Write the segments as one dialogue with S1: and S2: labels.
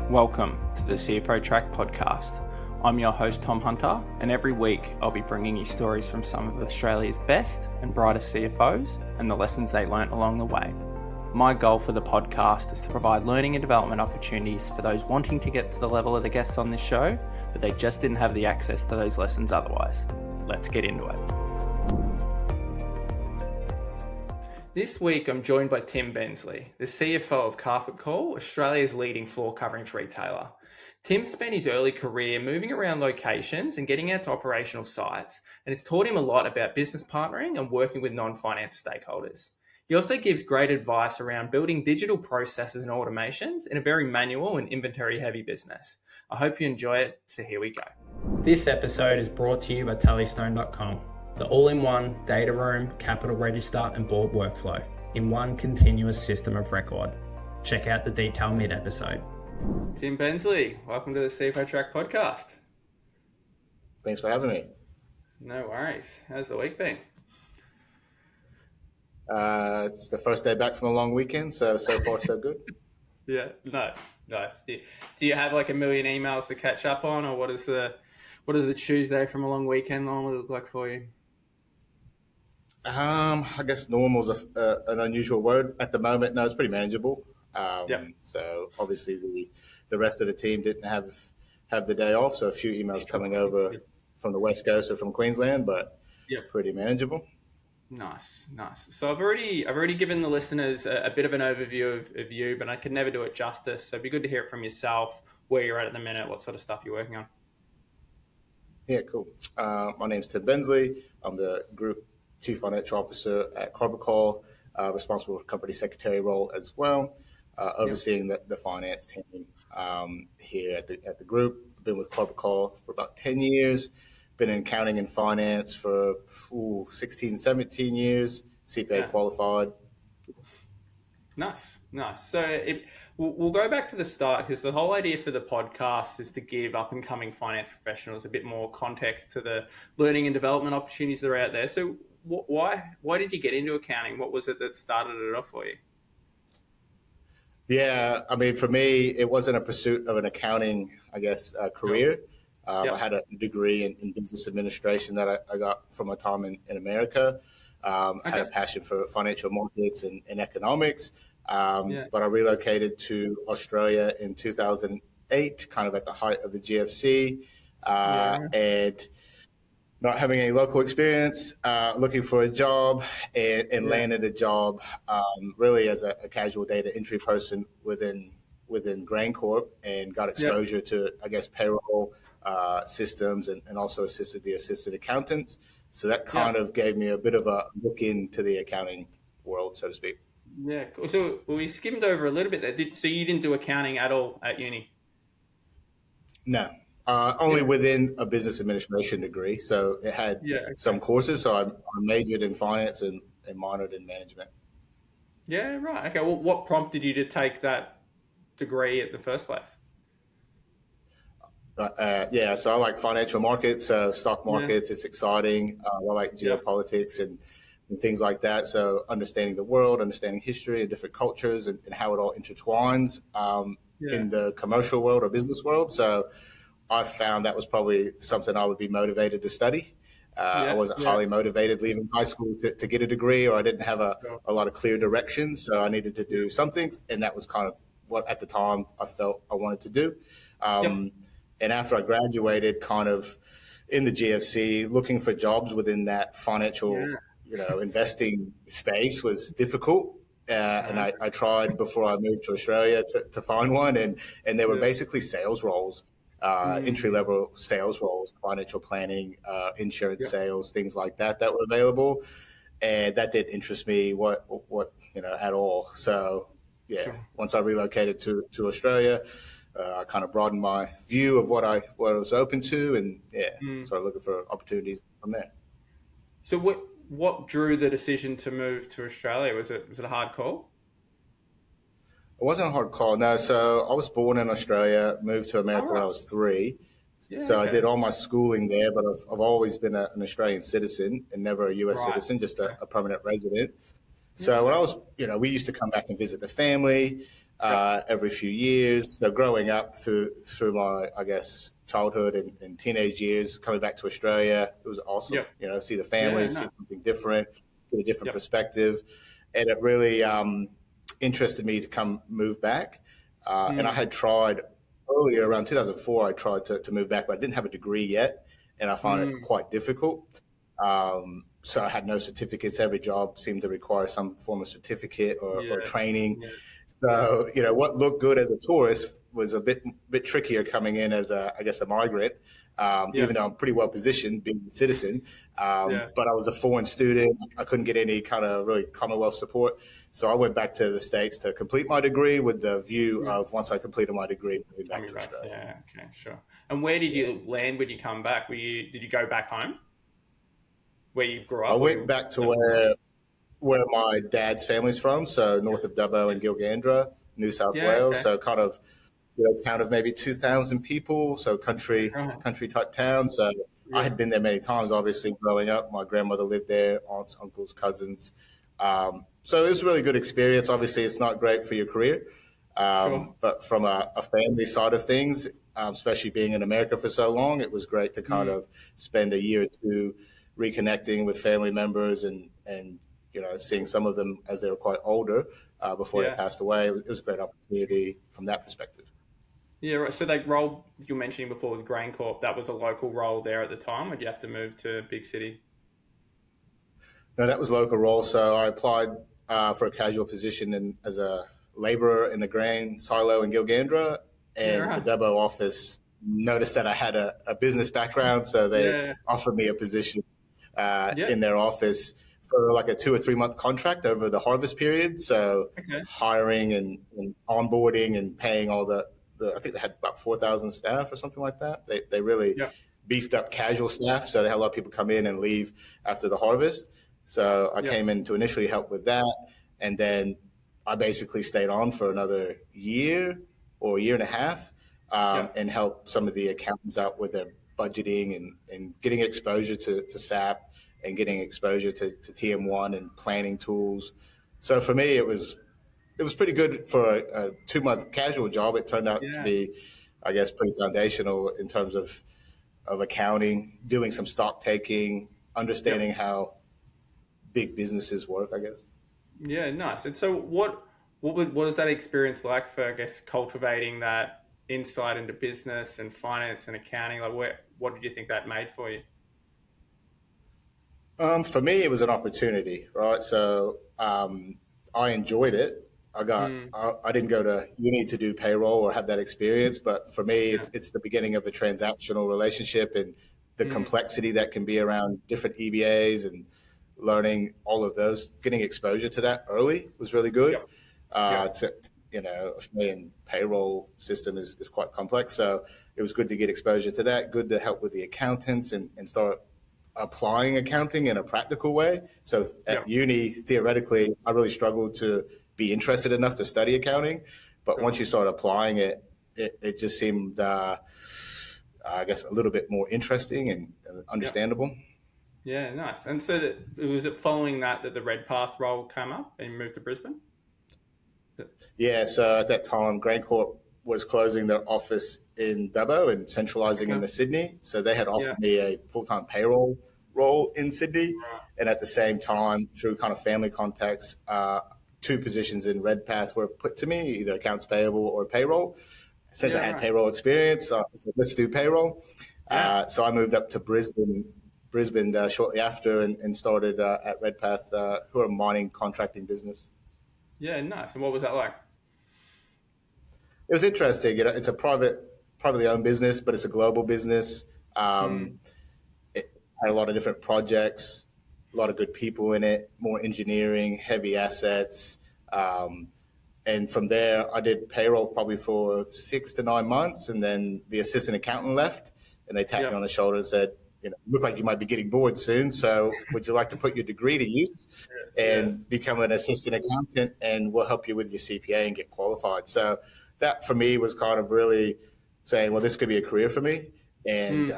S1: Welcome to the CFO Track podcast. I'm your host, Tom Hunter, and every week I'll be bringing you stories from some of Australia's best and brightest CFOs and the lessons they learnt along the way. My goal for the podcast is to provide learning and development opportunities for those wanting to get to the level of the guests on this show, but they just didn't have the access to those lessons otherwise. Let's get into it. This week, I'm joined by Tim Bensley, the CFO of Carpet Call, Australia's leading floor coverings retailer. Tim spent his early career moving around locations and getting out to operational sites, and it's taught him a lot about business partnering and working with non-finance stakeholders. He also gives great advice around building digital processes and automations in a very manual and inventory-heavy business. I hope you enjoy it, so here we go. This episode is brought to you by Tallystone.com. The all-in-one data room, capital register and board workflow in one continuous system of record. Check out the detail mid-episode. Tim Bensley, welcome to the CFO Track podcast.
S2: Thanks for having me.
S1: No worries. How's the week been?
S2: It's the first day back from a long weekend, so far so good.
S1: Yeah, nice. Do you have like a million emails to catch up on, or what does the Tuesday from a long weekend normally look like for you?
S2: I guess normal is an unusual word at the moment. No, it's pretty manageable. So obviously the rest of the team didn't have the day off, so a few emails coming over from the West Coast or from Queensland, but pretty manageable.
S1: Nice. So I've already given the listeners a bit of an overview of you, but I could never do it justice. So it'd be good to hear it from yourself, where you're at the minute, what sort of stuff you're working on.
S2: Yeah, cool. My name's Tim Bensley. I'm the Group Chief Financial Officer at Carpet Call, responsible for company secretary role as well, overseeing the finance team here at the group. I've been with Carpet Call for about 10 years, been in accounting and finance for 16, 17 years, CPA qualified.
S1: Nice. So we'll go back to the start, because the whole idea for the podcast is to give up-and-coming finance professionals a bit more context to the learning and development opportunities that are out there. So why did you get into accounting? What was it that started it off for you?
S2: Yeah, I mean, for me, it wasn't a pursuit of an accounting, career. I had a degree in business administration that I got from my time in America. I had a passion for financial markets and economics, but I relocated to Australia in 2008, kind of at the height of the GFC, and not having any local experience, looking for a job and landed a job really as a casual data entry person within GrainCorp, and got exposure to, payroll systems and also assisted the assistant accountants. So that kind of gave me a bit of a look into the accounting world, so to speak.
S1: Yeah, cool. So we skimmed over a little bit there. So you didn't do accounting at all at uni?
S2: No. Only within a business administration degree. So it had some courses. So I majored in finance and minored in management. Yeah,
S1: right. Okay. Well, what prompted you to take that degree at the first place?
S2: So I like financial markets, stock markets. It's exciting. I like geopolitics and things like that. So understanding the world, understanding history and different cultures and how it all intertwines in the commercial world or business world. So I found that was probably something I would be motivated to study. I wasn't highly motivated leaving high school to get a degree, or I didn't have a lot of clear direction. So I needed to do something. And that was kind of what at the time I felt I wanted to do. And after I graduated, kind of in the GFC, looking for jobs within that financial, investing space was difficult. And I tried before I moved to Australia to find one. And there were basically sales roles, entry-level sales roles, financial planning, insurance sales, things like that were available. And that didn't interest me at all. So, once I relocated to Australia, I kind of broadened my view of what I was open to, and started looking for opportunities from there.
S1: So what drew the decision to move to Australia? Was it a hard call?
S2: It wasn't a hard call, no. So I was born in Australia, moved to America when I was 3. I did all my schooling there, but I've always been an Australian citizen and never a US citizen, just a permanent resident. So when I was, we used to come back and visit the family every few years. So growing up through my, I guess, childhood and teenage years, coming back to Australia, it was awesome. See the family, see something different, get a different perspective, and it really interested me to move back. And I had tried earlier, around 2004, I tried to move back, but I didn't have a degree yet, and I found it quite difficult. So I had no certificates. Every job seemed to require some form of certificate or training. So, what looked good as a tourist was a bit trickier coming in as a migrant, even though I'm pretty well positioned being a citizen. But I was a foreign student. I couldn't get any kind of really Commonwealth support. So I went back to the States to complete my degree with the view of once I completed my degree, moving back to Australia.
S1: Yeah, okay, sure. And where did you land when you come back? Did you go back home? Where you grew up?
S2: I went back to where my dad's family's from, so north of Dubbo and Gilgandra, New South Wales. Okay. So kind of a town of maybe 2,000 people, so country type town. So I had been there many times, obviously, growing up. My grandmother lived there, aunts, uncles, cousins. So it was a really good experience. Obviously, it's not great for your career, but from a family side of things, especially being in America for so long, it was great to kind of spend a year or two reconnecting with family members and seeing some of them as they were quite older before they passed away. It was a great opportunity from that perspective.
S1: Yeah, right. So that role you were mentioning before with GrainCorp, that was a local role there at the time, or did you have to move to a big city?
S2: No, that was local role. So I applied for a casual position as a labourer in the grain silo in Gilgandra, and the Dubbo office noticed that I had a business background, so they offered me a position in their office for like a 2 or 3 month contract over the harvest period. So hiring and onboarding and paying all the I think they had about 4,000 staff or something like that. They really beefed up casual staff. So they had a lot of people come in and leave after the harvest. So I came in to initially help with that. And then I basically stayed on for another year or a year and a half and helped some of the accountants out with their budgeting and getting exposure to SAP and getting exposure to TM1 and planning tools. So for me, it was pretty good for a 2 month casual job. It turned out to be, I guess, pretty foundational in terms of accounting, doing some stock taking, understanding how big businesses work, I guess.
S1: Yeah, nice. And so what was that experience like for, I guess, cultivating that insight into business and finance and accounting? Like, what did you think that made for you?
S2: For me, it was an opportunity, right? So I enjoyed it. I didn't go to uni to do payroll or have that experience, but for me, it's the beginning of the transactional relationship and the complexity that can be around different EBAs and learning all of those. Getting exposure to that early was really good. Australian payroll system is quite complex, so it was good to get exposure to that. Good to help with the accountants and start applying accounting in a practical way. So at uni, theoretically, I really struggled to be interested enough to study accounting. But once you start applying it, it just seemed, I guess, a little bit more interesting and understandable.
S1: Yeah, nice. And so was it following that the Redpath role came up and you moved to Brisbane?
S2: Yeah, so at that time, GrainCorp was closing their office in Dubbo and centralising in the Sydney. So they had offered me a full-time payroll role in Sydney. And at the same time, through kind of family contacts, 2 positions in Redpath were put to me, either accounts payable or payroll. Since I had payroll experience, I said, let's do payroll. So I moved up to Brisbane shortly after and started at Redpath, who are a mining contracting business.
S1: Yeah, nice. And what was that like?
S2: It was interesting. It's a privately owned business, but it's a global business. It had a lot of different projects, a lot of good people in it, more engineering, heavy assets. And from there, I did payroll probably for 6 to 9 months. And then the assistant accountant left and they tapped me on the shoulder and said, look like you might be getting bored soon. So would you like to put your degree to use and become an assistant accountant, and we'll help you with your CPA and get qualified. So that for me was kind of really saying, well, this could be a career for me. And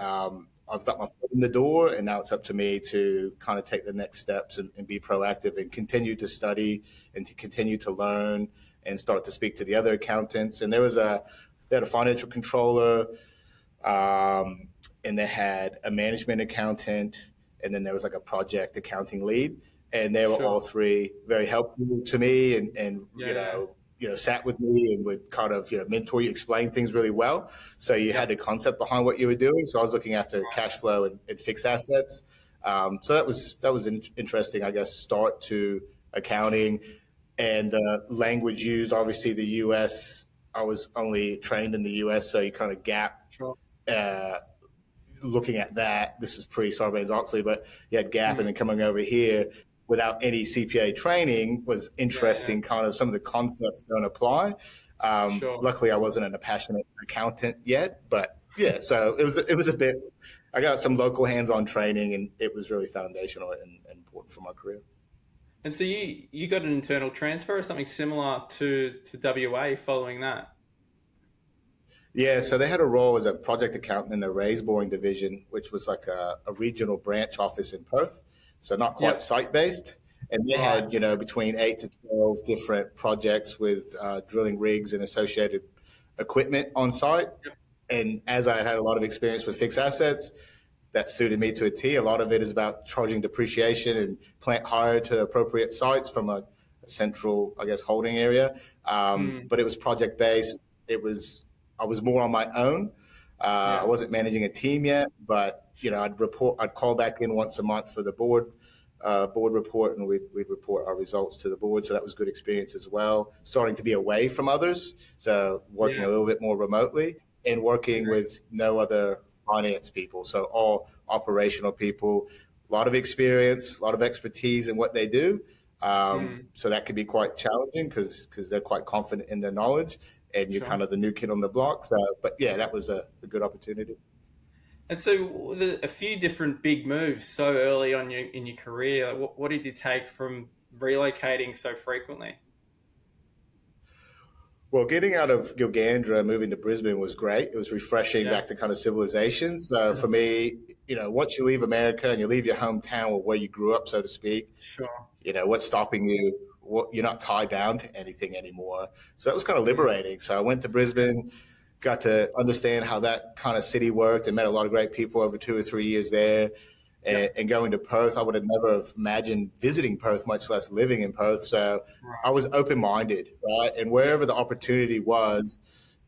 S2: I've got my foot in the door, and now it's up to me to kind of take the next steps and be proactive and continue to study and to continue to learn and start to speak to the other accountants. And they had a financial controller, and they had a management accountant, and then there was like a project accounting lead, and they were all three very helpful to me, and sat with me and would kind of mentor you, explain things really well. So you had a concept behind what you were doing. So I was looking after cash flow and fixed assets. So that was an interesting, I guess, start to accounting. And the language used, obviously the US, I was only trained in the US, so you kind of gap. Looking at that, this is pre-Sarbanes-Oxley, but you had gap, and then coming over here without any CPA training was interesting. Kind of some of the concepts don't apply. Luckily, I wasn't a passionate accountant yet, but so it was a bit. I got some local hands-on training, and it was really foundational and important for my career.
S1: And so you got an internal transfer or something similar to WA following that?
S2: Yeah, so they had a role as a project accountant in the raise boring division, which was like a regional branch office in Perth. So not quite site-based. And they had, between 8 to 12 different projects with drilling rigs and associated equipment on site. And as I had a lot of experience with fixed assets, that suited me to a T. A lot of it is about charging depreciation and plant hire to appropriate sites from a central, I guess, holding area. But it was project-based. I was more on my own. I wasn't managing a team yet, but I'd call back in once a month for the board report, and we'd report our results to the board. So that was good experience as well. Starting to be away from others, so working a little bit more remotely and working with no other finance people. So all operational people, a lot of experience, a lot of expertise in what they do. So that could be quite challenging because they're quite confident in their knowledge, and you're kind of the new kid on the block. So, but that was a good opportunity.
S1: And so a few different big moves so early on in your career. What did you take from relocating so frequently?
S2: Well, getting out of Gilgandra, moving to Brisbane was great. It was refreshing back to kind of civilization. So for me, once you leave America and you leave your hometown or where you grew up, so to speak, what's stopping you? You're not tied down to anything anymore. So that was kind of liberating. So I went to Brisbane, got to understand how that kind of city worked, and met a lot of great people over 2 or 3 years there. And going to Perth, I would have never have imagined visiting Perth, much less living in Perth. So I was open-minded, right? And wherever the opportunity was,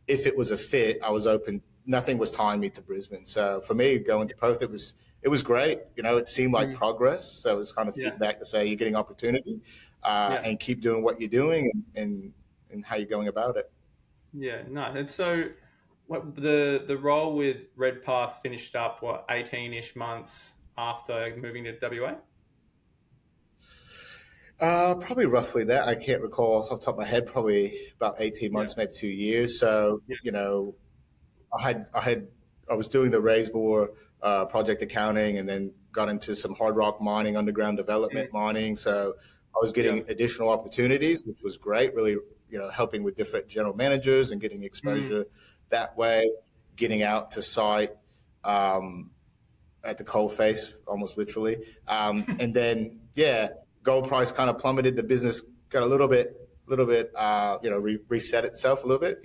S2: if it was a fit, I was open. Nothing was tying me to Brisbane. So for me, going to Perth, it was great. It seemed like progress. So it was kind of feedback to say you're getting opportunity, and keep doing what you're doing and how you're going about it.
S1: Yeah, no. And so the role with Redpath finished up, 18-ish months after moving to WA?
S2: Probably roughly that. I can't recall off the top of my head, probably about 18 months, maybe 2 years. So, I was doing the raise bore project accounting, and then got into some hard rock mining, underground development mining. So I was getting additional opportunities, which was great, really, helping with different general managers and getting exposure that way, getting out to site, at the coal face, almost literally. And then, gold price kind of plummeted. The business got a little bit, reset itself a little bit.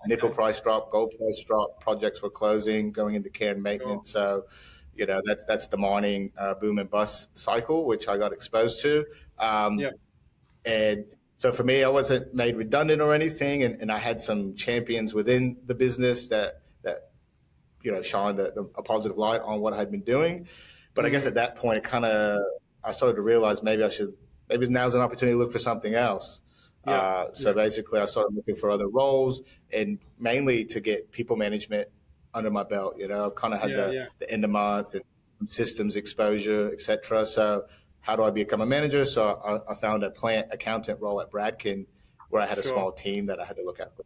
S2: Nickel price dropped, gold price dropped, projects were closing, going into care and maintenance. So, that's the mining boom and bust cycle, which I got exposed to. And so for me, I wasn't made redundant or anything. And I had some champions within the business that shine a positive light on what I had been doing. But I guess at that point, I started to realize maybe now's an opportunity to look for something else. So basically I started looking for other roles, and mainly to get people management under my belt. I've kind of had the end of month and systems exposure, et cetera. So how do I become a manager? So I found a plant accountant role at Bradkin, where I had a small team that I had to look after.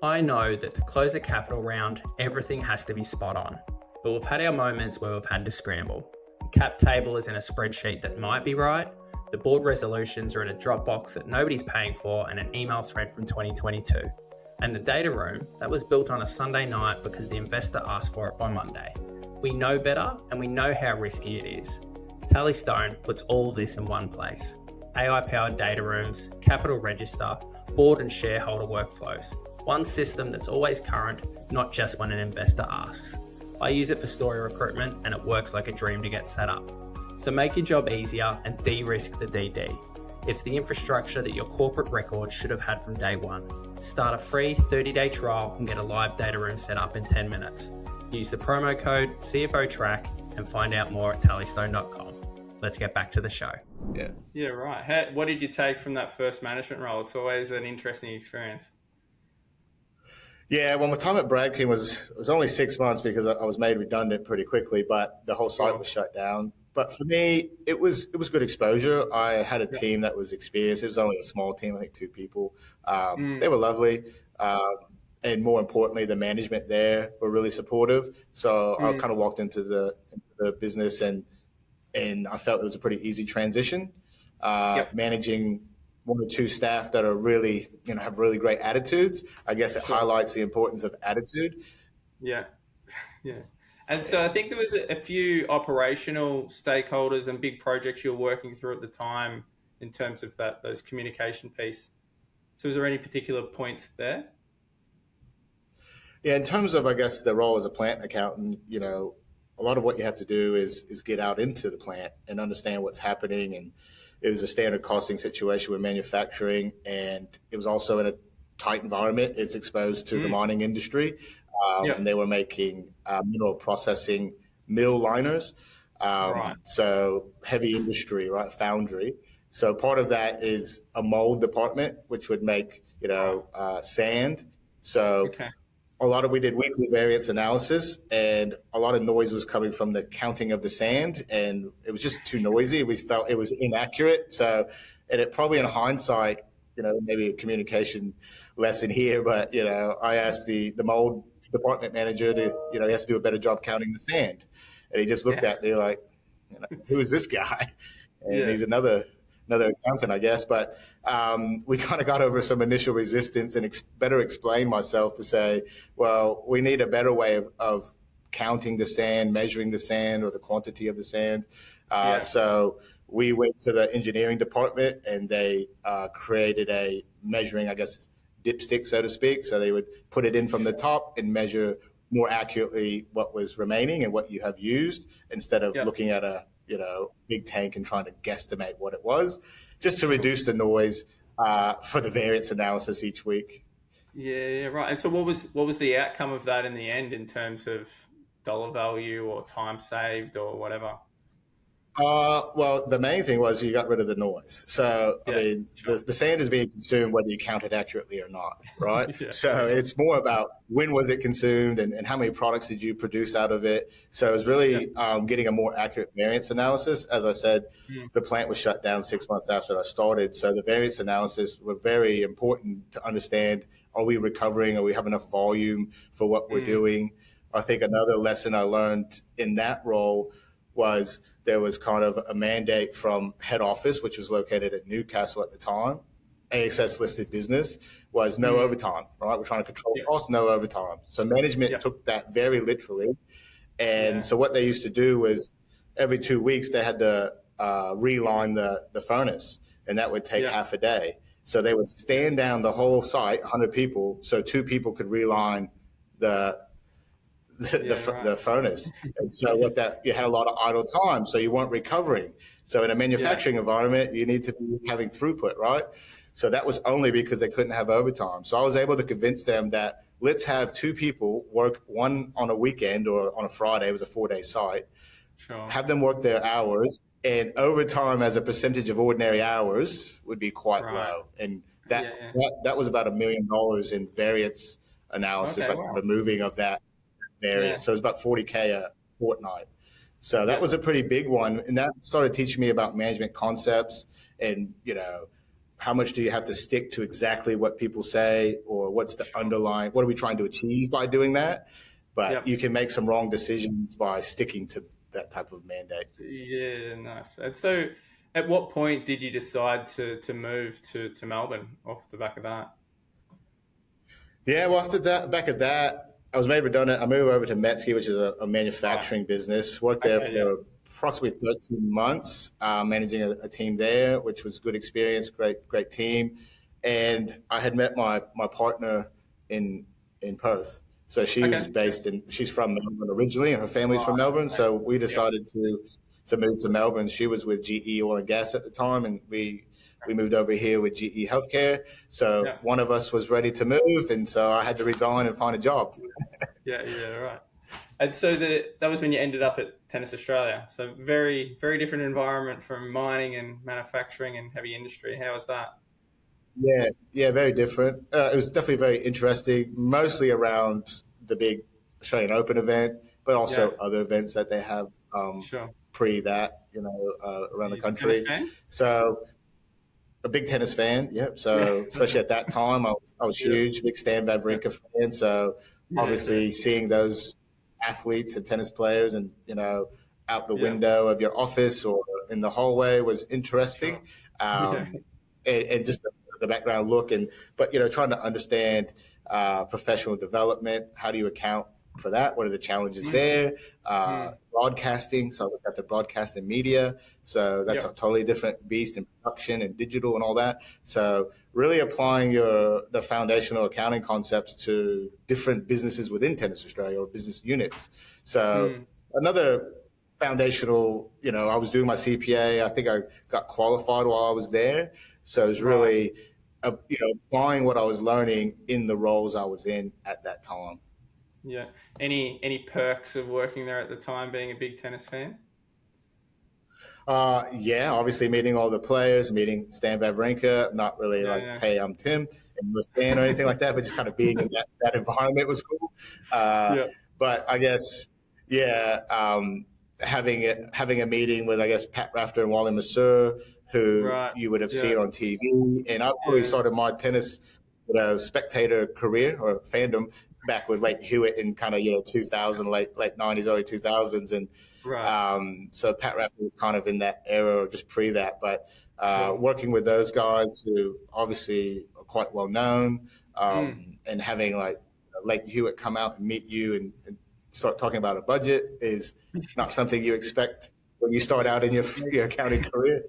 S3: I know that to close a capital round, everything has to be spot on, but we've had our moments where we've had to scramble. The cap table is in a spreadsheet that might be right, the board resolutions are in a Dropbox that nobody's paying for, and an email thread from 2022. And the data room, that was built on a Sunday night because the investor asked for it by Monday. We know better and we know how risky it is. Tallystone puts all of this in one place. AI-powered data rooms, capital register, board and shareholder workflows. One system that's always current, not just when an investor asks. I use it for story recruitment and it works like a dream to get set up. So make your job easier and de-risk the DD. It's the infrastructure that your corporate record should have had from day one. Start a free 30-day trial and get a live data room set up in 10 minutes. Use the promo code CFOTrack and find out more at tallystone.com. Let's get back to the show.
S1: Yeah, right. What did you take from that first management role? It's always an interesting experience.
S2: Yeah, well, my time at Bradkin was only 6 months because I was made redundant pretty quickly, but the whole site was shut down. But for me, it was good exposure. I had a team that was experienced. It was only a small team, I think 2 people. They were lovely. And more importantly, the management there were really supportive. So I kind of walked into the business and I felt it was a pretty easy transition. Managing 1 or 2 staff that are really, have really great attitudes. I guess it highlights the importance of attitude.
S1: Yeah. And so I think there was a few operational stakeholders and big projects you were working through at the time in terms of those communication piece. So was there any particular points there?
S2: Yeah, in terms of, I guess, the role as a plant accountant, a lot of what you have to do is get out into the plant and understand what's happening. And it was a standard costing situation with manufacturing, and it was also in a tight environment. It's exposed to the mining industry, and they were making mineral processing mill liners. So heavy industry, right? Foundry. So part of that is a mold department, which would make, sand. So we did weekly variance analysis, and a lot of noise was coming from the counting of the sand, and it was just too noisy. We felt it was inaccurate. So, and it probably in hindsight, maybe a communication lesson here, but, I asked the mold department manager to, he has to do a better job counting the sand. And he just looked at me like, who is this guy? And he's another accountant, I guess. But we kind of got over some initial resistance and better explained myself to say, well, we need a better way of counting the sand, measuring the sand, or the quantity of the sand. So we went to the engineering department, and they created a measuring, I guess, dipstick, so to speak. So they would put it in from the top and measure more accurately what was remaining and what you have used, instead of looking at a big tank and trying to guesstimate what it was, just to reduce the noise for the variance analysis each week.
S1: Yeah, right. And so what was the outcome of that in the end in terms of dollar value or time saved or whatever?
S2: Well, the main thing was you got rid of the noise. So, the sand is being consumed whether you count it accurately or not, right? So it's more about when was it consumed and how many products did you produce out of it. So it was really getting a more accurate variance analysis. As I said, the plant was shut down 6 months after I started. So the variance analysis were very important to understand, are we recovering? Are we have enough volume for what we're doing? I think another lesson I learned in that role was there was kind of a mandate from head office, which was located at Newcastle at the time. ASX listed business was no overtime, right? We're trying to control costs, no overtime. So management took that very literally. And so what they used to do was every 2 weeks they had to reline the furnace, and that would take half a day. So they would stand down the whole site, 100 people, so 2 people could reline the furnace. And so you had a lot of idle time, so you weren't recovering. So in a manufacturing environment, you need to be having throughput, right? So that was only because they couldn't have overtime. So I was able to convince them that let's have 2 people work, one on a weekend or on a Friday. It was a 4-day site. Have them work their hours, and overtime as a percentage of ordinary hours would be quite low. And that was about $1 million in variance analysis, removing of that variance. So it was about $40K a fortnight. So that was a pretty big one. And that started teaching me about management concepts and, how much do you have to stick to exactly what people say, or what's the underlying, what are we trying to achieve by doing that? But you can make some wrong decisions by sticking to that type of mandate.
S1: Yeah, nice. And so at what point did you decide to move to Melbourne off the back of that?
S2: Yeah, well, back of that, I was made redundant. I moved over to Metzke, which is a manufacturing business. Worked there for approximately 13 months, managing a team there, which was good experience, great team. And I had met my partner in Perth. So she was she's from Melbourne originally, and her family's from Melbourne. So we decided to move to Melbourne. She was with GE Oil and Gas at the time, and we moved over here with GE Healthcare. So one of us was ready to move, and so I had to resign and find a job.
S1: Right. And so that was when you ended up at Tennis Australia. So very, very different environment from mining and manufacturing and heavy industry. How was that?
S2: Yeah, very different. It was definitely very interesting, mostly around the big Australian Open event, but also other events that they have pre that, around the country. So a big tennis fan, So especially at that time, I was huge, big Stan Wawrinka fan. So obviously seeing those athletes and tennis players and, out the window of your office or in the hallway was interesting. And just the background look but trying to understand professional development. How do you account for that? What are the challenges there? Broadcasting. So I looked at the broadcast and media. So that's a totally different beast in production and digital and all that. So really applying the foundational accounting concepts to different businesses within Tennis Australia or business units. So another foundational, I was doing my CPA. I think I got qualified while I was there. So it was really, applying what I was learning in the roles I was in at that time.
S1: Yeah. Any perks of working there at the time, being a big tennis fan?
S2: Obviously meeting all the players, meeting Stan Wawrinka, not really hey, I'm Tim, and you're a fan or anything like that, but just kind of being in that environment was cool. But I guess, having a meeting with, I guess, Pat Rafter and Wally Masur, who you would have seen on TV. And I probably started my tennis spectator career or fandom back with Lleyton Hewitt in kind of 2000, late 90s, early 2000s. And so Pat Rafter was kind of in that era or just pre that. But working with those guys who obviously are quite well known and having Lleyton Hewitt come out and meet you and start talking about a budget is not something you expect when you start out in your accounting career.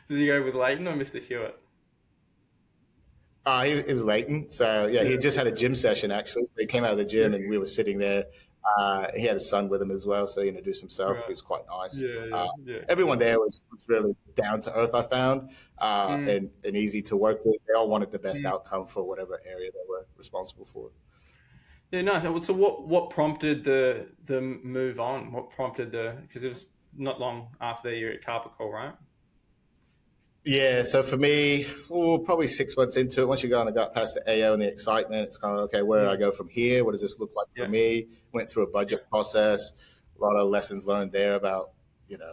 S1: Did you go with Lleyton or Mr. Hewitt?
S2: It was Lleyton. So, he just had a gym session, actually. So he came out of the gym and we were sitting there. He had a son with him as well, so he introduced himself. It was quite nice. Everyone there was really down to earth, I found, and easy to work with. They all wanted the best outcome for whatever area they were responsible for.
S1: Yeah, no. So what prompted the move on? What prompted because it was not long after the year at Carpet Call, right?
S2: Yeah, so for me, probably 6 months into it, once you got past the AO and the excitement, it's kind of, okay, where do I go from here? What does this look like for me? Went through a budget process, a lot of lessons learned there about,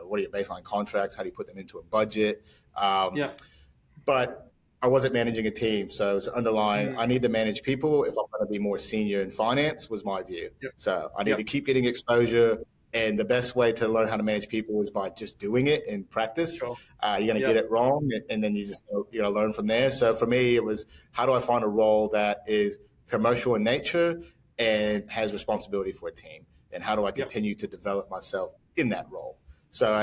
S2: what are your baseline contracts? How do you put them into a budget? But I wasn't managing a team, so it's underlying, I need to manage people if I'm going to be more senior in finance, was my view. So I need to keep getting exposure. And the best way to learn how to manage people is by just doing it in practice. You're going to get it wrong, and then you just learn from there. So for me, it was, how do I find a role that is commercial in nature and has responsibility for a team? And how do I continue to develop myself in that role? So,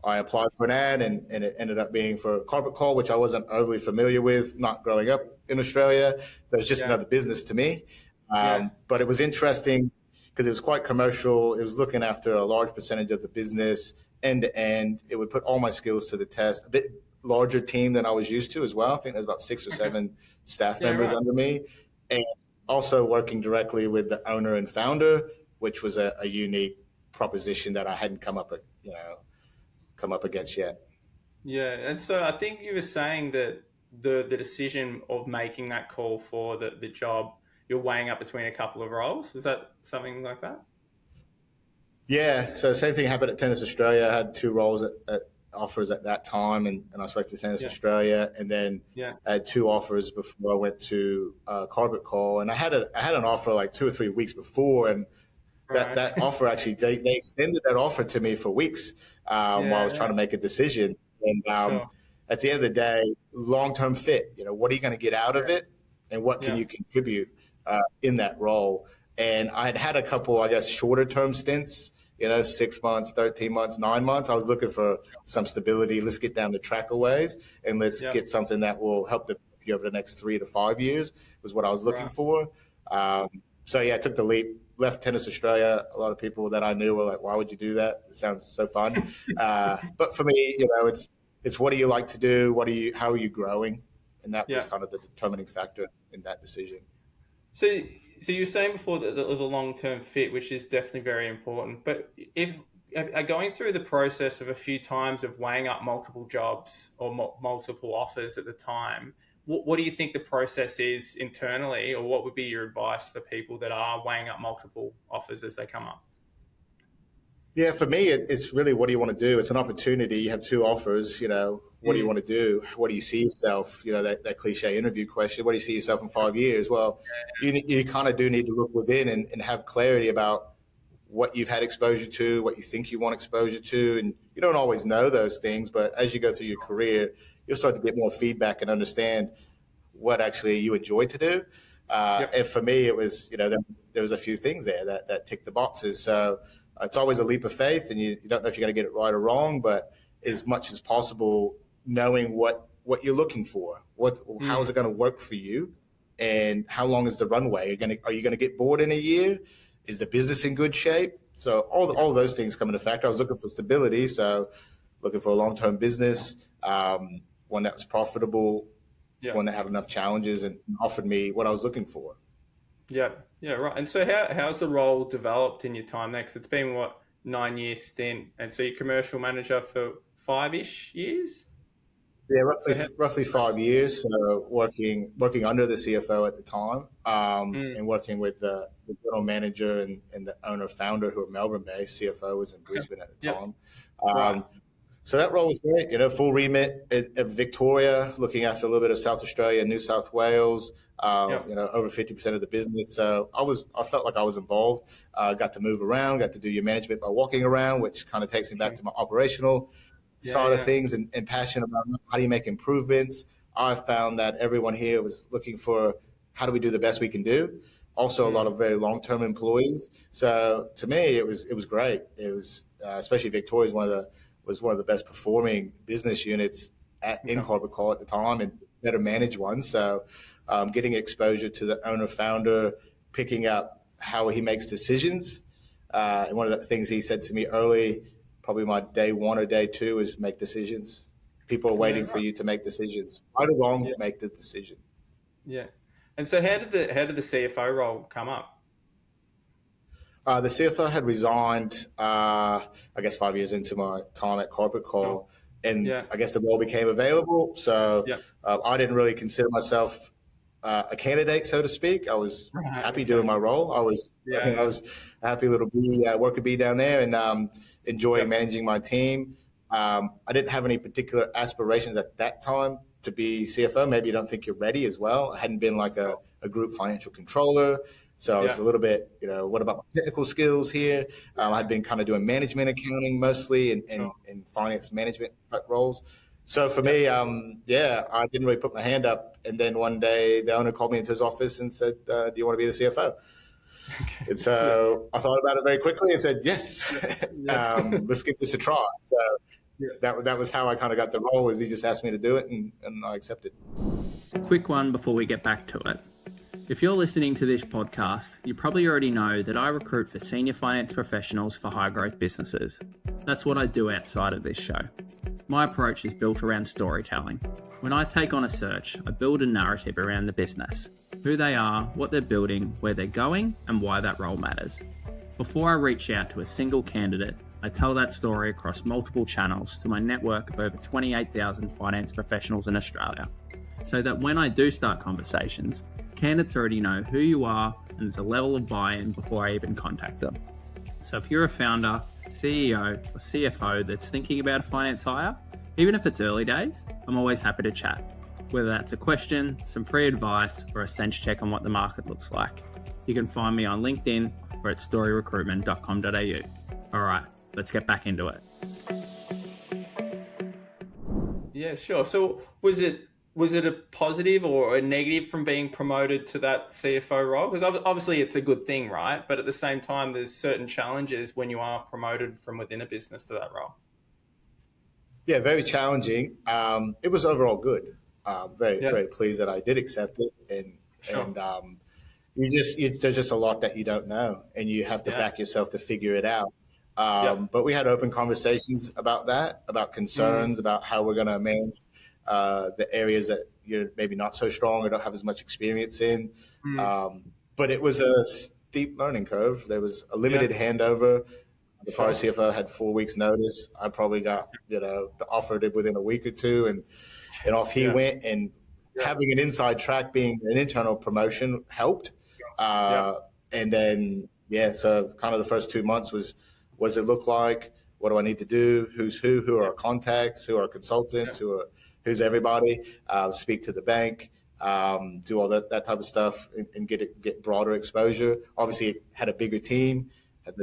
S2: I applied for an ad, and it ended up being for Carpet Call, which I wasn't overly familiar with, not growing up in Australia. So it's just another business to me. But it was interesting, because it was quite commercial. It was looking after a large percentage of the business end to end. It would put all my skills to the test. A bit larger team than I was used to as well. I think there's about 6 or 7 staff members under me. And also working directly with the owner and founder, which was a unique proposition that I hadn't come up against yet.
S1: Yeah, and so I think you were saying that the decision of making that call for the job, you're weighing up between a couple of roles. Is that something like that?
S2: Yeah. So the same thing happened at Tennis Australia. I had 2 roles at offers at that time, and I selected Tennis Australia, and then I had 2 offers before I went to Carpet Call, and I had an offer like 2 or 3 weeks before, and that offer actually they extended that offer to me for weeks while I was trying to make a decision. And at the end of the day, long-term fit. What are you going to get out of it, and what can you contribute in that role? And I had a couple, I guess, shorter term stints, 6 months, 13 months, 9 months. I was looking for some stability. Let's get down the track a ways and let's get something that will help you over the next 3 to 5 years was what I was looking for. So I took the leap, left Tennis Australia. A lot of people that I knew were like, why would you do that? It sounds so fun. But for me, it's what do you like to do? How are you growing? And that was kind of the determining factor in that decision.
S1: So you were saying before the long-term fit, which is definitely very important, but if going through the process of a few times of weighing up multiple jobs or multiple offers at the time, what do you think the process is internally, or what would be your advice for people that are weighing up multiple offers as they come up?
S2: Yeah, for me, it's really, what do you want to do? It's an opportunity. You have 2 offers, what do you want to do? What do you see yourself? That cliche interview question, what do you see yourself in 5 years? Well, you kind of do need to look within and have clarity about what you've had exposure to, what you think you want exposure to. And you don't always know those things, but as you go through your career, you'll start to get more feedback and understand what actually you enjoy to do. And for me, it was, there was a few things there that ticked the boxes. So it's always a leap of faith, and you don't know if you're going to get it right or wrong, but as much as possible, knowing what you're looking for, how is it going to work for you, and how long is the runway? Are you going to get bored in a year? Is the business in good shape? So all those things come into factor. I was looking for stability, so looking for a long-term business, one that was profitable, one that had enough challenges and offered me what I was looking for.
S1: Yeah, right. And so how's the role developed in your time there? 'Cause it's been, 9-year stint, and so you're commercial manager for 5-ish years?
S2: Yeah, roughly 5 years. So working under the CFO at the time, and working with the general manager and the owner founder, who are Melbourne-based. CFO was in Brisbane at the time.
S1: Right.
S2: So that role was great. Full remit at Victoria, looking after a little bit of South Australia, New South Wales. Over 50% of the business. So I felt like I was involved. Got to move around, got to do your management by walking around, which kind of takes me back to my operational side of things and passion about how do you make improvements. I found that everyone here was looking for how do we do the best we can do. Also, a lot of very long-term employees. So to me, it was great. It was especially Victoria was one of the best performing business units in corporate call at the time, and better managed ones. So getting exposure to the owner founder, picking up how he makes decisions. And one of the things he said to me early, probably my day 1 or day 2, is make decisions. People are waiting for you to make decisions. Right or wrong, make the decision.
S1: Yeah. And so how did the CFO role come up?
S2: The CFO had resigned, I guess 5 years into my time at Corporate Call, and I guess the role became available. So I didn't really consider myself a candidate, so to speak. I was happy doing my role. I was a happy little worker bee down there, and enjoying managing my team. I didn't have any particular aspirations at that time to be CFO. Maybe you don't think you're ready as well. I hadn't been like a group financial controller. So I was a little bit, what about my technical skills here? I'd been kind of doing management accounting mostly and finance management type roles. So for me, I didn't really put my hand up. And then one day the owner called me into his office and said, do you want to be the CFO? Okay. And so I thought about it very quickly and said, yes, let's give this a try. So that was how I kind of got the role, was he just asked me to do it, and I accepted.
S3: A quick one before we get back to it. If you're listening to this podcast, you probably already know that I recruit for senior finance professionals for high growth businesses. That's what I do outside of this show. My approach is built around storytelling. When I take on a search, I build a narrative around the business, who they are, what they're building, where they're going, and why that role matters. Before I reach out to a single candidate, I tell that story across multiple channels to my network of over 28,000 finance professionals in Australia, so that when I do start conversations, candidates already know who you are and there's a level of buy-in before I even contact them. So if you're a founder, CEO, or CFO that's thinking about a finance hire, even if it's early days, I'm always happy to chat. Whether that's a question, some free advice, or a sense check on what the market looks like. You can find me on LinkedIn or at storyrecruitment.com.au. All right, let's get back into it.
S1: Yeah, sure. So was it was it a positive or a negative from being promoted to that CFO role? Because obviously it's a good thing, right? But at the same time, there's certain challenges when you are promoted from within a business to that role.
S2: Yeah, very challenging. It was overall good. Very pleased that I did accept it, and there's just a lot that you don't know, and you have to back yourself to figure it out. But we had open conversations about that, about concerns, about how we're going to manage the areas that you're maybe not so strong or don't have as much experience in. But it was a steep learning curve. There was a limited handover. The prior CFO had 4 weeks notice. I probably got, offered it within a week or two, and off he went. And having an inside track being an internal promotion helped. And then, so kind of the first 2 months was, what does it look like? What do I need to do? Who's who are our contacts? Who are our consultants? Who's everybody? Speak to the bank, do all that type of stuff and get broader exposure. Obviously, it had a bigger team,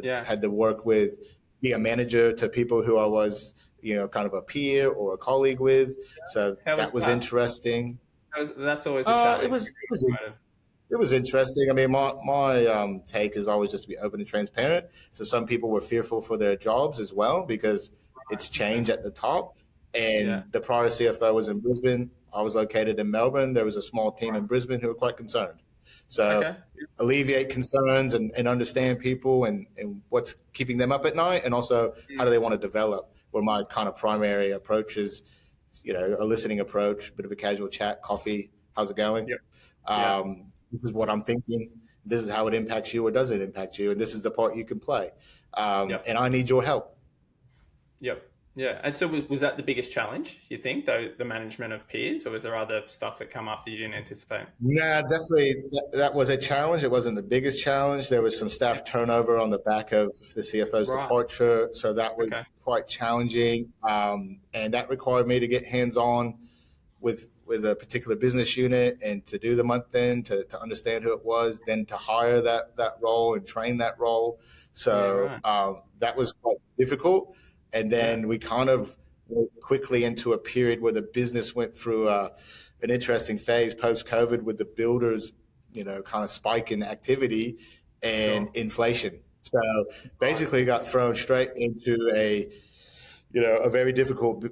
S2: had to work with, be a manager to people who I was, kind of a peer or a colleague with. So that was interesting.
S1: That's always a challenge.
S2: It was interesting. I mean, my take is always just to be open and transparent. So some people were fearful for their jobs as well because it's change at the top. And the prior CFO was in Brisbane. I was located in Melbourne. There was a small team in Brisbane who were quite concerned. So alleviate concerns and understand people and what's keeping them up at night. And also how do they want to develop, where my kind of primary approach is, a listening approach, bit of a casual chat, coffee, how's it going? This is what I'm thinking. This is how it impacts you or does it impact you? And this is the part you can play. And I need your help.
S1: Yeah. And so was that the biggest challenge, you think, though, the management of peers, or was there other stuff that come up that you didn't anticipate?
S2: Nah, definitely that was a challenge. It wasn't the biggest challenge. There was some staff turnover on the back of the CFO's departure. So that was quite challenging. And that required me to get hands-on with a particular business unit and to do the month end, to understand who it was, then to hire that role and train that role. So that was quite difficult. And then we kind of went quickly into a period where the business went through an interesting phase post-COVID with the builders, kind of spike in activity and inflation. So basically got thrown straight into a very difficult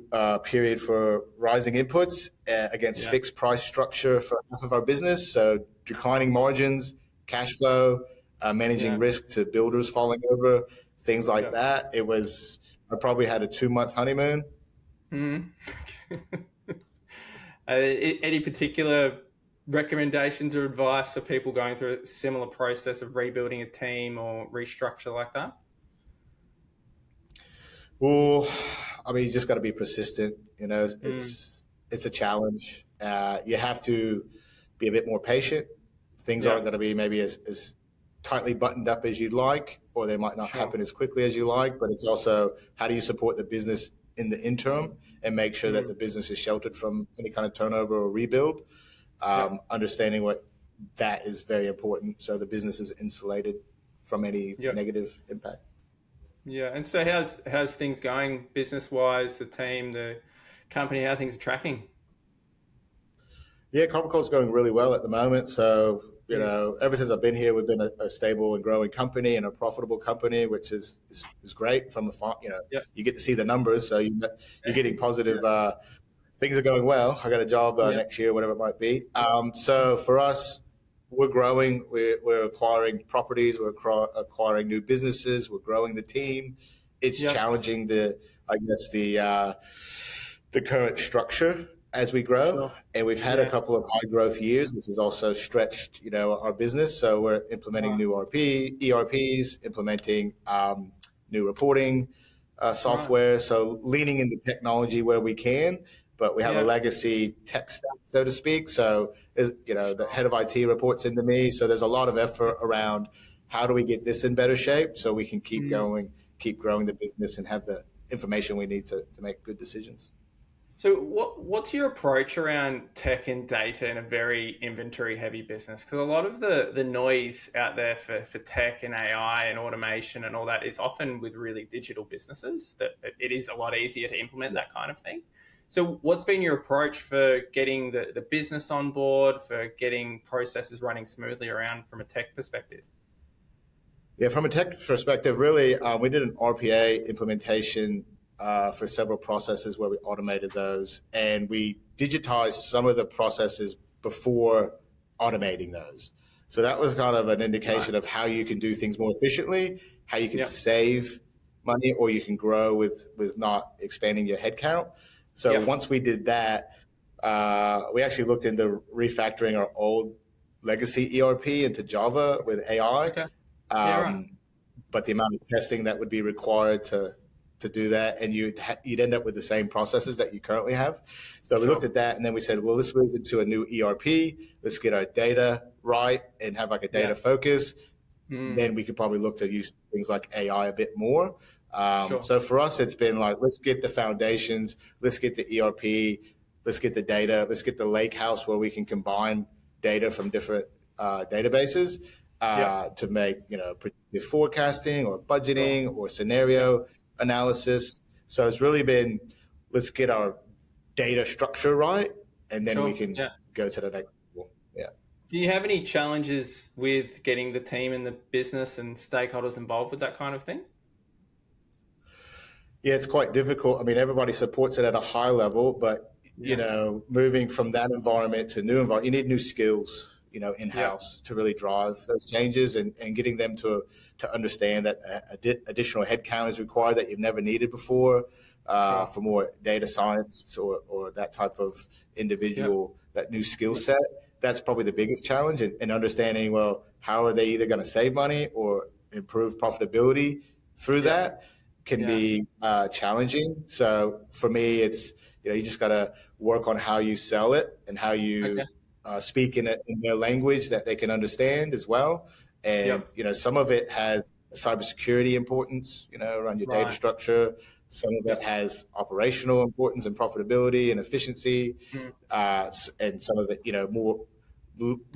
S2: period for rising inputs against fixed price structure for half of our business. So declining margins, cash flow, managing risk to builders falling over, things like that. I probably had a 2-month honeymoon.
S1: Any particular recommendations or advice for people going through a similar process of rebuilding a team or restructure like that?
S2: Well, I mean, you just got to be persistent. It's a challenge. You have to be a bit more patient. Things aren't going to be maybe as tightly buttoned up as you'd like, or they might not happen as quickly as you like. But it's also, how do you support the business in the interim and make sure that the business is sheltered from any kind of turnover or rebuild? Understanding what that is very important, so the business is insulated from any negative impact.
S1: Yeah, and so how's things going business-wise, the team, the company, how things are tracking?
S2: Yeah, Comic-Con's going really well at the moment. So, ever since I've been here, we've been a stable and growing company and a profitable company, which is great from you get to see the numbers. So you're getting positive, things are going well. I got a job next year, whatever it might be. So for us, we're growing, we're acquiring properties, we're acquiring new businesses, we're growing the team. It's challenging the current structure as we grow. And we've had a couple of high growth years, which has also stretched, our business. So we're implementing new ERPs, implementing new reporting software. So leaning into technology where we can, but we have a legacy tech stack, so to speak. So, the head of IT reports into me. So there's a lot of effort around how do we get this in better shape so we can keep going, keep growing the business and have the information we need to make good decisions.
S1: So what's your approach around tech and data in a very inventory heavy business? Because a lot of the noise out there for tech and AI and automation and all that is often with really digital businesses that it is a lot easier to implement that kind of thing. So what's been your approach for getting the business on board, for getting processes running smoothly around from a tech perspective?
S2: Yeah, from a tech perspective, really, we did an RPA implementation for several processes where we automated those, and we digitized some of the processes before automating those. So that was kind of an indication of how you can do things more efficiently, how you can save money, or you can grow with not expanding your headcount. So once we did that, we actually looked into refactoring our old legacy ERP into Java with AI.
S1: Okay.
S2: But the amount of testing that would be required to do that, and you'd end up with the same processes that you currently have. So we looked at that, and then we said, well, let's move into a new ERP. Let's get our data right and have like a data focus. Then we could probably look to use things like AI a bit more. So for us, it's been like, let's get the foundations, let's get the ERP, let's get the data, let's get the lake house where we can combine data from different databases to make, predictive forecasting or budgeting or scenario analysis. So it's really been, let's get our data structure right, and then we can go to the next level. Yeah.
S1: Do you have any challenges with getting the team and the business and stakeholders involved with that kind of thing?
S2: Yeah, it's quite difficult. I mean, everybody supports it at a high level, but moving from that environment to new environment, you need new skills, in-house to really drive those changes, and getting them to understand that additional headcount is required that you've never needed before for more data science or that type of individual, that new skill set. That's probably the biggest challenge, and understanding, well, how are they either going to save money or improve profitability through that can be challenging. So for me, it's, you just got to work on how you sell it and how you speak in their language that they can understand as well. And, some of it has cybersecurity importance, around your data structure. Some of it has operational importance and profitability and efficiency. And some of it,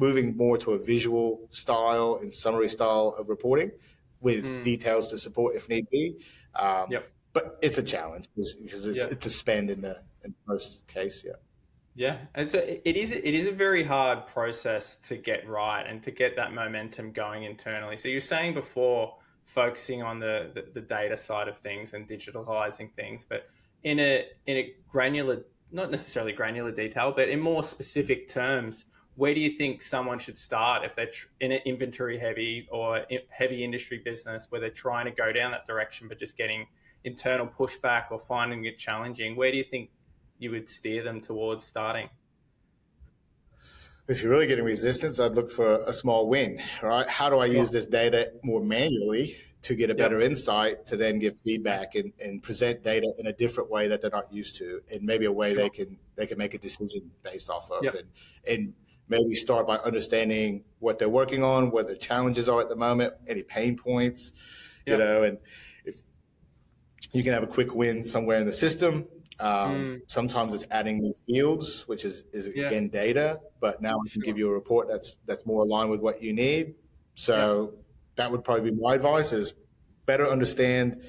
S2: moving more to a visual style and summary style of reporting with details to support if need be. But it's a challenge because it's a spend in the most case.
S1: Yeah, and so it is a very hard process to get right and to get that momentum going internally. So you're saying before, focusing on the data side of things and digitalizing things, but in a granular, not necessarily granular detail, but in more specific terms, where do you think someone should start if they're in an inventory heavy or heavy industry business where they're trying to go down that direction but just getting internal pushback or finding it challenging? Where do you think you would steer them towards starting?
S2: If you're really getting resistance, I'd look for a small win, right? How do I use this data more manually to get a better insight, to then give feedback and present data in a different way that they're not used to, and maybe a way they can make a decision based off of, and maybe start by understanding what they're working on, what their challenges are at the moment, any pain points, and if you can have a quick win somewhere in the system. Sometimes it's adding new fields, which is again data, but now I can give you a report that's more aligned with what you need. So that would probably be my advice: is better understand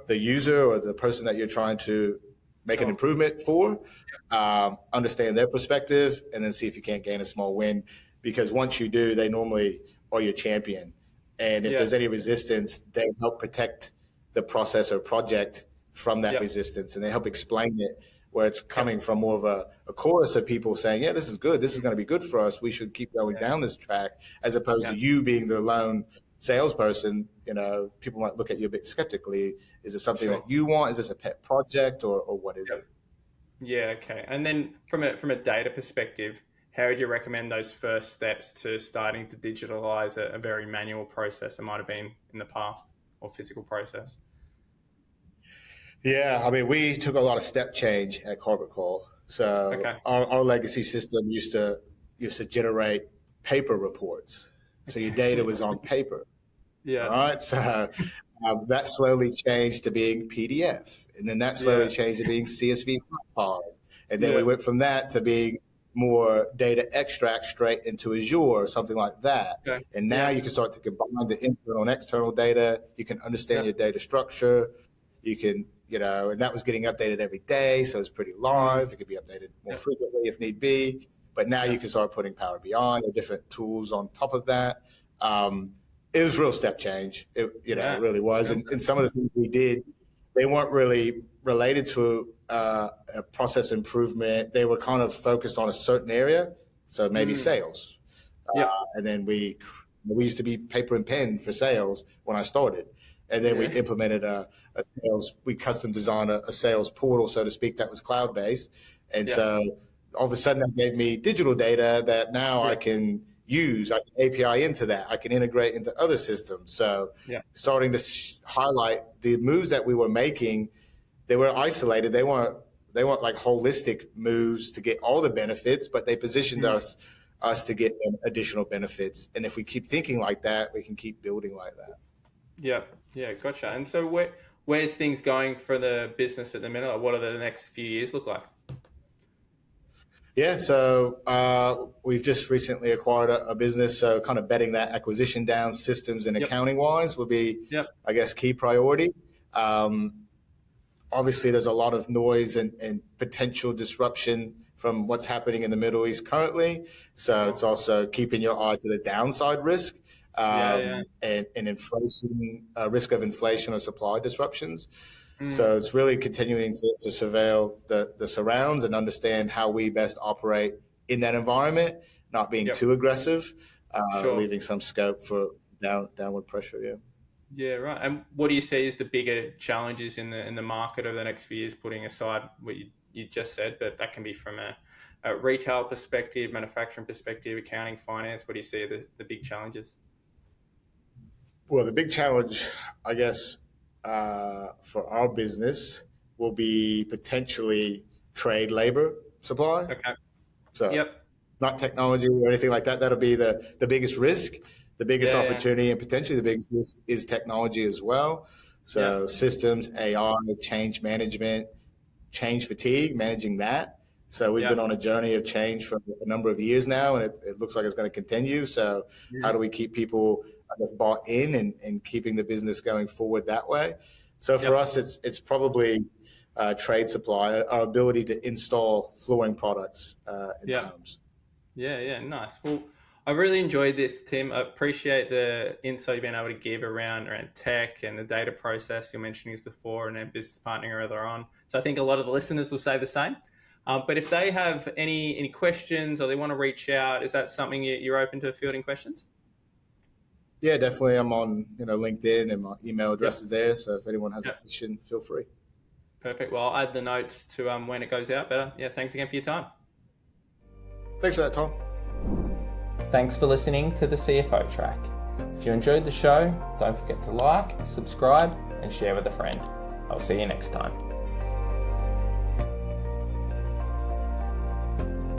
S2: the user or the person that you're trying to make an improvement for, understand their perspective, and then see if you can't gain a small win. Because once you do, they normally are your champion. And if there's any resistance, they help protect the process or project from that resistance, and they help explain it, where it's coming from more of a chorus of people saying, this is good, this is going to be good for us, we should keep going down this track, as opposed to you being the lone salesperson. People might look at you a bit skeptically. Is it something that you want? Is this a pet project, or what is it?
S1: Yeah, okay. And then from a data perspective, how would you recommend those first steps to starting to digitalize a very manual process that might have been in the past, or physical process?
S2: Yeah, I mean, we took a lot of step change at Corporate Call. So our legacy system used to generate paper reports. So your data was on paper. All right. So that slowly changed to being PDF. And then that slowly changed to being CSV flat files. And then we went from that to being more data extract straight into Azure or something like that. And now you can start to combine the internal and external data. You can understand your data structure. You can, and that was getting updated every day. So it's pretty live. It could be updated more frequently if need be. But now you can start putting Power BI and different tools on top of that. It was a real step change. It really was. And some of the things we did, they weren't really related to a process improvement. They were kind of focused on a certain area. So maybe sales. And then we used to be paper and pen for sales when I started. And then we implemented a sales, we custom designed a sales portal, so to speak, that was cloud-based. And so all of a sudden that gave me digital data that now I can use. I can API into that. I can integrate into other systems. So starting to highlight the moves that we were making, they were isolated. They weren't like holistic moves to get all the benefits, but they positioned us to get additional benefits. And if we keep thinking like that, we can keep building like that.
S1: Yeah, gotcha. And so where's things going for the business at the minute? Like, what do the next few years look like?
S2: Yeah, so we've just recently acquired a business, so kind of bedding that acquisition down, systems and accounting-wise will be, I guess, key priority. Obviously, there's a lot of noise and potential disruption from what's happening in the Middle East currently. So it's also keeping your eye to the downside risk and inflation, risk of inflation or supply disruptions. So it's really continuing to surveil the surrounds and understand how we best operate in that environment, not being too aggressive, leaving some scope for downward pressure.
S1: Yeah, right. And what do you see as the bigger challenges in the market over the next few years, putting aside what you just said, but that can be from a retail perspective, manufacturing perspective, accounting, finance. What do you see the big challenges?
S2: Well, the big challenge, I guess, for our business will be potentially trade labor supply.
S1: Okay.
S2: So not technology or anything like that. That'll be the biggest risk. The biggest opportunity and potentially the biggest risk is technology as well. So systems, AI, change management, change fatigue, managing that. So we've been on a journey of change for a number of years now, and it looks like it's going to continue. So how do we keep people, I guess, bought in and keeping the business going forward that way? So for us, it's probably trade supply, our ability to install flooring products in homes.
S1: Yeah, nice. Well, I really enjoyed this, Tim. I appreciate the insight you've been able to give around tech and the data process you're mentioning before and then business partnering earlier on. So I think a lot of the listeners will say the same. But if they have any questions or they want to reach out, is that something you're open to fielding questions?
S2: Yeah, definitely. I'm on LinkedIn and my email address is there. So if anyone has a question, feel free. Perfect.
S1: Well, I'll add the notes to when it goes out. But thanks again for your time.
S2: Thanks for that, Tom.
S3: Thanks for listening to the CFO Track. If you enjoyed the show, don't forget to like, subscribe, and share with a friend. I'll see you next time.